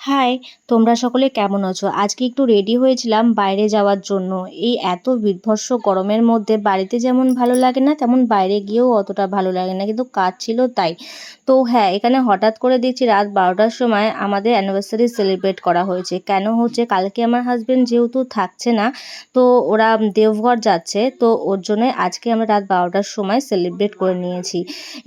High, তোমরা সকলে কেমন আছো? আজকে একটু রেডি হয়েছিলাম বাইরে যাওয়ার জন্য। এই এত বীভৎস গরমের মধ্যে বাড়িতে যেমন ভালো লাগে না, তেমন বাইরে গিয়েও অতটা ভালো লাগে না। কিন্তু কাজ ছিল তাই। তো হ্যাঁ, এখানে হঠাৎ করে দেখছি রাত ১২টার সময় আমাদের অ্যানিভার্সারি সেলিব্রেট করা হয়েছে। কেন হচ্ছে? কালকে আমার হাসবেন্ড যেহেতু থাকছে না, তো ওরা দেওঘর যাচ্ছে। তো ওর জন্যই আজকে আমরা রাত ১২টার সময় সেলিব্রেট করে নিয়েছি।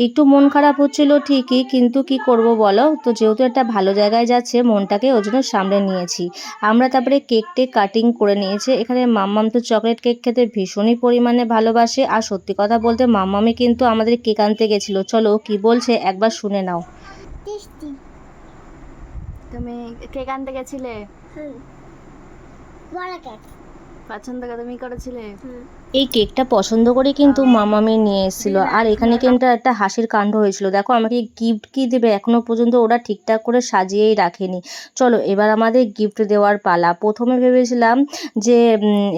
একটু মন খারাপ হচ্ছিল ঠিকই, কিন্তু কি করব বলো? তো যেহেতু একটা ভালো জায়গায় যাচ্ছে, মনটাকে ওই জন্য সামলে নিয়েছি। আমরা তারপরে কেক কাটিং করে নিয়েছি। এখানে মাম্মাম তো চকলেট কেক খেতে ভীষণই পরিমাণে ভালোবাসে। আর সত্যি কথা বলতে মাম্মামই কিন্তু আমাদের কেক আনতে গেছিল। চলো ও কি বলছে একবার শুনে নাও। টেস্টি। তুমি কেক আনতে গেছিলে? হুম, বড় কেক। পছন্দ করে তুমি করেছিলে? এই কেকটা পছন্দ করে কিন্তু মামামি নিয়ে এসেছিল। আর এখানে কিন্তু একটা হাসির কাণ্ড হয়েছিল। দেখো আমাকে গিফট কি দেবে এখনো পর্যন্ত ওরা ঠিকঠাক করে সাজিয়েই রাখেনি। চলো এবার আমাদের গিফট দেওয়ার পালা। প্রথমে ভেবেছিলাম যে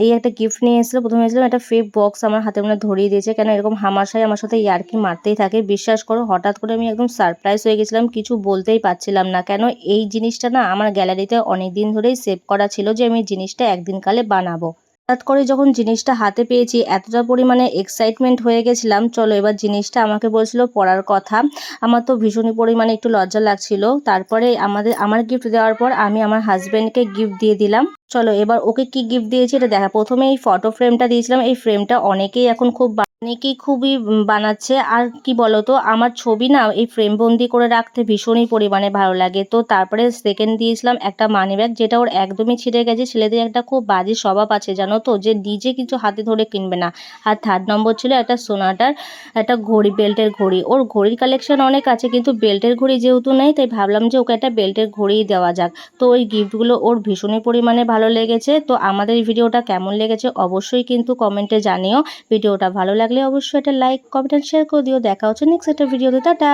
এই একটা গিফট নিয়ে এসেছিল। প্রথমে ভেবেছিলাম একটা ফেক বক্স আমার হাতে মনে ধরিয়ে দিয়েছে, কেন এরকম হামাশাই আমার সাথে ইয়ার্কি মারতেই থাকে। বিশ্বাস করো হঠাৎ করে আমি একদম সারপ্রাইজ হয়ে গেছিলাম, কিছু বলতেই পারছিলাম না। কেন এই জিনিসটা না আমার গ্যালারিতে অনেক দিন ধরেই সেভ করা ছিল যে আমি জিনিসটা একদিন কালে বানাবো। হঠাৎ করে যখন জিনিসটা হাতে পেয়েছি এতটা পরিমাণে এক্সাইটমেন্ট হয়ে গেছিলাম। চলো এবার জিনিসটা আমাকে বলছিল পড়ার কথা। আমার তো ভীষণই পরিমাণে একটু লজ্জা লাগছিল। তারপরে আমার গিফট দেওয়ার পর আমি আমার হাজব্যান্ডকে গিফট দিয়ে দিলাম। চলো এবার ওকে কি গিফট দিয়েছি এটা দেখা। প্রথমে এই ফটো ফ্রেমটা দিয়েছিলাম। এই ফ্রেমটা অনেকেই খুবই বানাচ্ছে। আর কি বলতো আমার ছবি না এই ফ্রেম বন্দি করে রাখতে ভীষণই পরিমাণে ভালো লাগে। তো তারপরে সেকেন্ড দিয়েছিলাম একটা মানি ব্যাগ, যেটা ওর একদমই ছিঁড়ে গেছে। ছেলেদের একটা খুব বাজে স্বভাব আছে জানো তো, যে নিজে কিছু হাতে ধরে কিনবে না। আর থার্ড নম্বর ছিল একটা সোনাটার একটা ঘড়ি, বেল্টের ঘড়ি। ওর ঘড়ির কালেকশন অনেক আছে, কিন্তু বেল্টের ঘড়ি যেহেতু নেই, তাই ভাবলাম যে ওকে একটা বেল্টের ঘড়িই দেওয়া যাক। তো ওই গিফটগুলো ওর ভীষণই পরিমাণে ভালো লেগেছে। তো আমাদের এই ভিডিওটা কেমন লেগেছে অবশ্যই কিন্তু কমেন্টে জানিও। ভিডিওটা ভালো লাগলে অবশ্যই একটা লাইক, কমেন্ট, শেয়ার করে দিও। দেখা হচ্ছে নেক্সট একটা ভিডিওতে। টাটা।